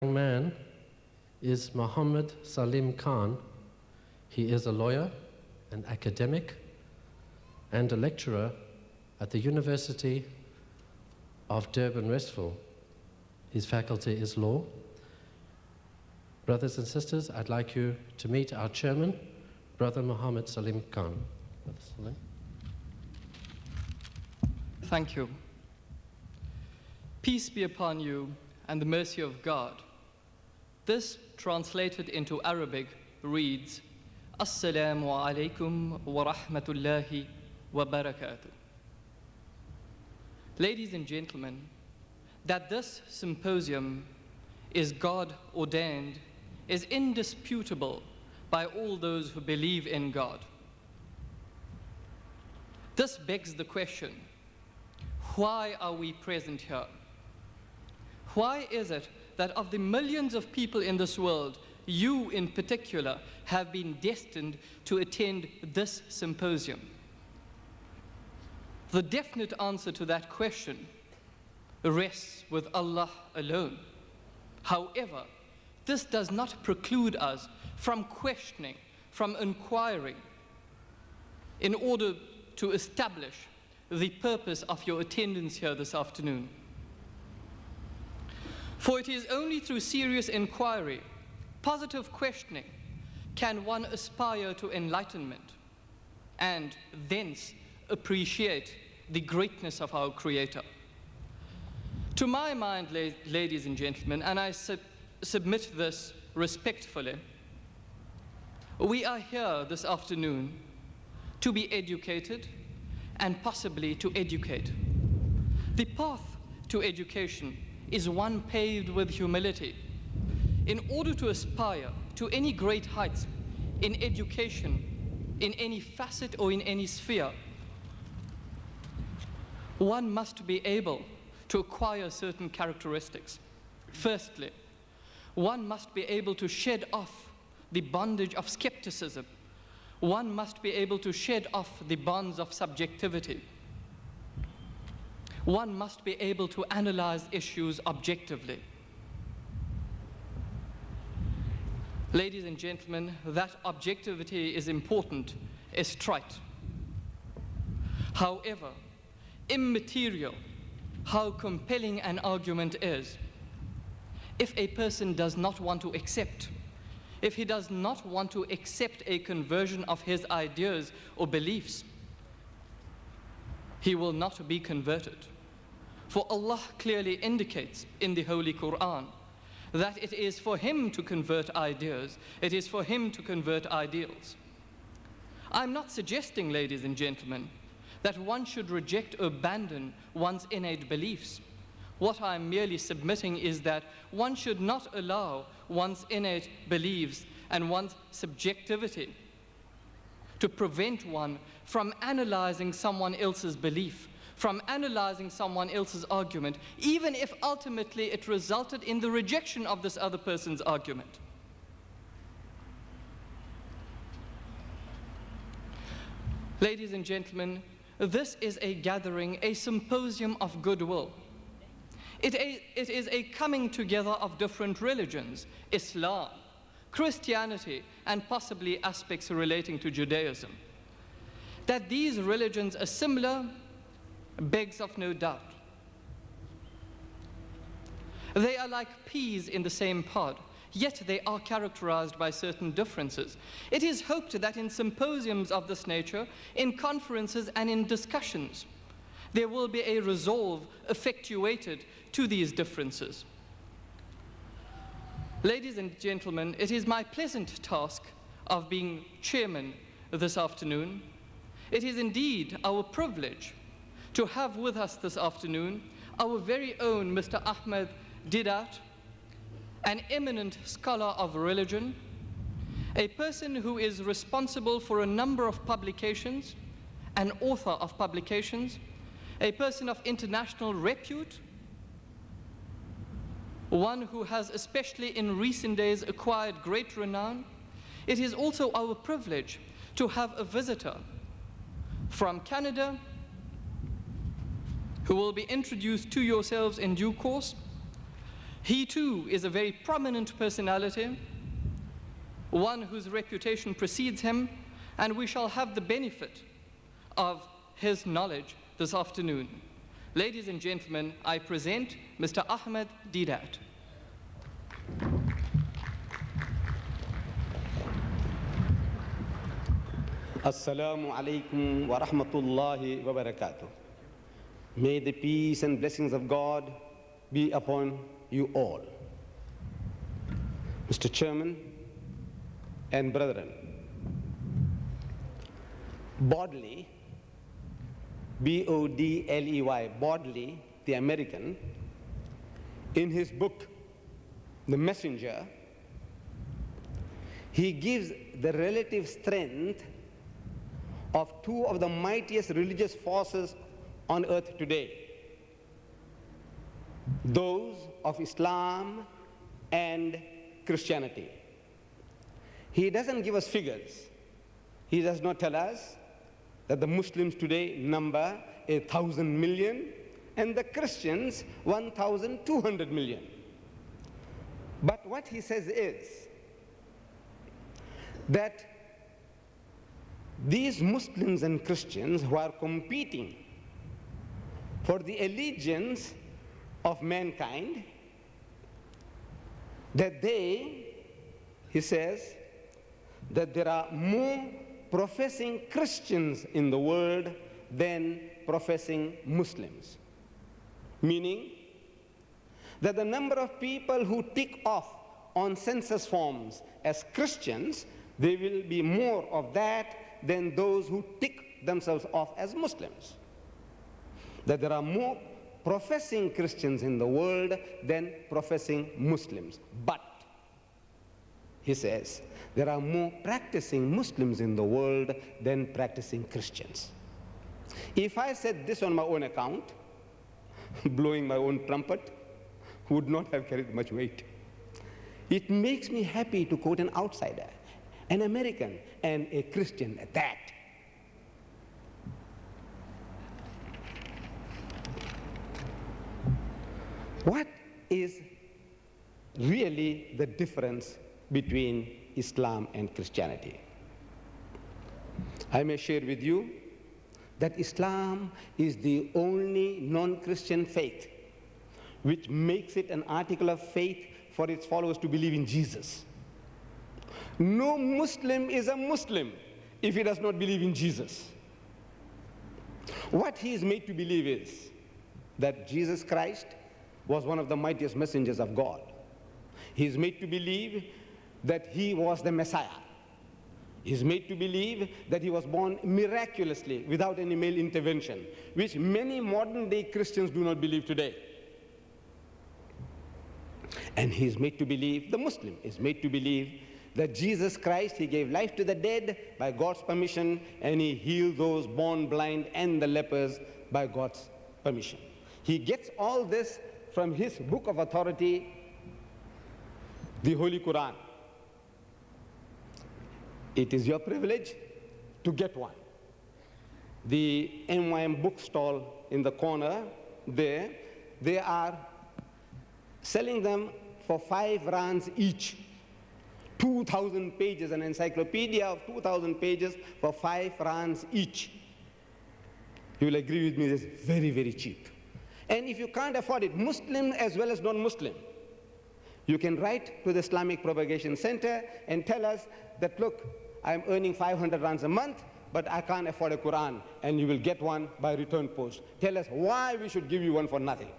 Young man is Muhammad Salim Khan. He is a lawyer, an academic, and a lecturer at the University of Durban, Westville. His faculty is law. Brothers and sisters, I'd like you to meet our chairman, Brother Muhammad Salim Khan. Brother Salim. Thank you. Peace be upon you and the mercy of God. This, translated into Arabic, reads, Assalamu alaikum wa rahmatullahi wa barakatuh. Ladies and gentlemen, that this symposium is God ordained is indisputable by all those who believe in God. This begs the question, why are we present here? Why is it that of the millions of people in this world, you in particular have been destined to attend this symposium? The definite answer to that question rests with Allah alone. However, this does not preclude us from questioning, from inquiring, in order to establish the purpose of your attendance here this afternoon. For it is only through serious inquiry, positive questioning, can one aspire to enlightenment and thence appreciate the greatness of our Creator. To my mind, ladies and gentlemen, and I submit this respectfully, we are here this afternoon to be educated and possibly to educate. The path to education is one paved with humility. In order to aspire to any great heights in education, in any facet or in any sphere, one must be able to acquire certain characteristics. Firstly, one must be able to shed off the bondage of skepticism. One must be able to shed off the bonds of subjectivity. One must be able to analyze issues objectively. Ladies and gentlemen, that objectivity is important, is trite. However, immaterial how compelling an argument is, if a person does not want to accept, if he does not want to accept a conversion of his ideas or beliefs, he will not be converted. For Allah clearly indicates in the Holy Qur'an that it is for Him to convert ideas, it is for Him to convert ideals. I'm not suggesting, ladies and gentlemen, that one should reject or abandon one's innate beliefs. What I'm merely submitting is that one should not allow one's innate beliefs and one's subjectivity to prevent one from analyzing someone else's belief, from analyzing someone else's argument, even if ultimately it resulted in the rejection of this other person's argument. Ladies and gentlemen, this is a gathering, a symposium of goodwill. It is a coming together of different religions, Islam, Christianity, and possibly aspects relating to Judaism. That these religions are similar begs of no doubt. They are like peas in the same pod, yet they are characterized by certain differences. It is hoped that in symposiums of this nature, in conferences and in discussions, there will be a resolve effectuated to these differences. Ladies and gentlemen, it is my pleasant task of being chairman this afternoon. It is indeed our privilege to have with us this afternoon our very own Mr. Ahmed Deedat, an eminent scholar of religion, a person who is responsible for a number of publications, an author of publications, a person of international repute, one who has especially in recent days acquired great renown. It is also our privilege to have a visitor from Canada who will be introduced to yourselves in due course. He too is a very prominent personality, one whose reputation precedes him, and we shall have the benefit of his knowledge this afternoon. Ladies and gentlemen, I present Mr. Ahmed Deedat. Assalamu alaikum wa rahmatullahi wa barakatuh. May the peace and blessings of God be upon you all. Mr. Chairman and brethren, Bodley, B-O-D-L-E-Y, Bodley, the American, in his book, The Messenger, he gives the relative strength of two of the mightiest religious forces on earth today, those of Islam and Christianity. He doesn't give us figures. He does not tell us that the Muslims today number 1,000 million and the Christians 1,200 million. But what he says is that these Muslims and Christians who are competing for the allegiance of mankind, that he says, that there are more professing Christians in the world than professing Muslims. Meaning that the number of people who tick off on census forms as Christians, there will be more of that than those who tick themselves off as Muslims. That there are more professing Christians in the world than professing Muslims. But, he says, there are more practicing Muslims in the world than practicing Christians. If I said this on my own account, blowing my own trumpet, would not have carried much weight. It makes me happy to quote an outsider, an American and a Christian at that. What is really the difference between Islam and Christianity? I may share with you that Islam is the only non-Christian faith which makes it an article of faith for its followers to believe in Jesus. No Muslim is a Muslim if he does not believe in Jesus. What he is made to believe is that Jesus Christ was one of the mightiest messengers of God. He is made to believe that he was the Messiah. He is made to believe that he was born miraculously without any male intervention, which many modern day Christians do not believe today. And he is made to believe, the Muslim is made to believe that Jesus Christ, he gave life to the dead by God's permission, and he healed those born blind and the lepers by God's permission. He gets all this from his book of authority, the Holy Qur'an. It is your privilege to get one. The NYM bookstall in the corner there, they are selling them for 5 rands each. 2,000 pages, an encyclopedia of 2,000 pages for 5 rands each. You will agree with me, this is very, very cheap. And if you can't afford it, Muslim as well as non-Muslim, you can write to the Islamic Propagation Center and tell us that, look, I'm earning 500 rands a month, but I can't afford a Quran, and you will get one by return post. Tell us why we should give you one for nothing.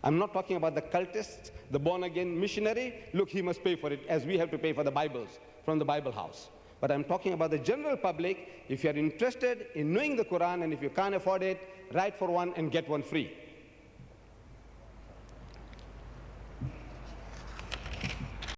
I'm not talking about the cultists, the born-again missionary. Look, he must pay for it, as we have to pay for the Bibles from the Bible house. But I'm talking about the general public. If you're interested in knowing the Quran, and if you can't afford it, write for one and get one free.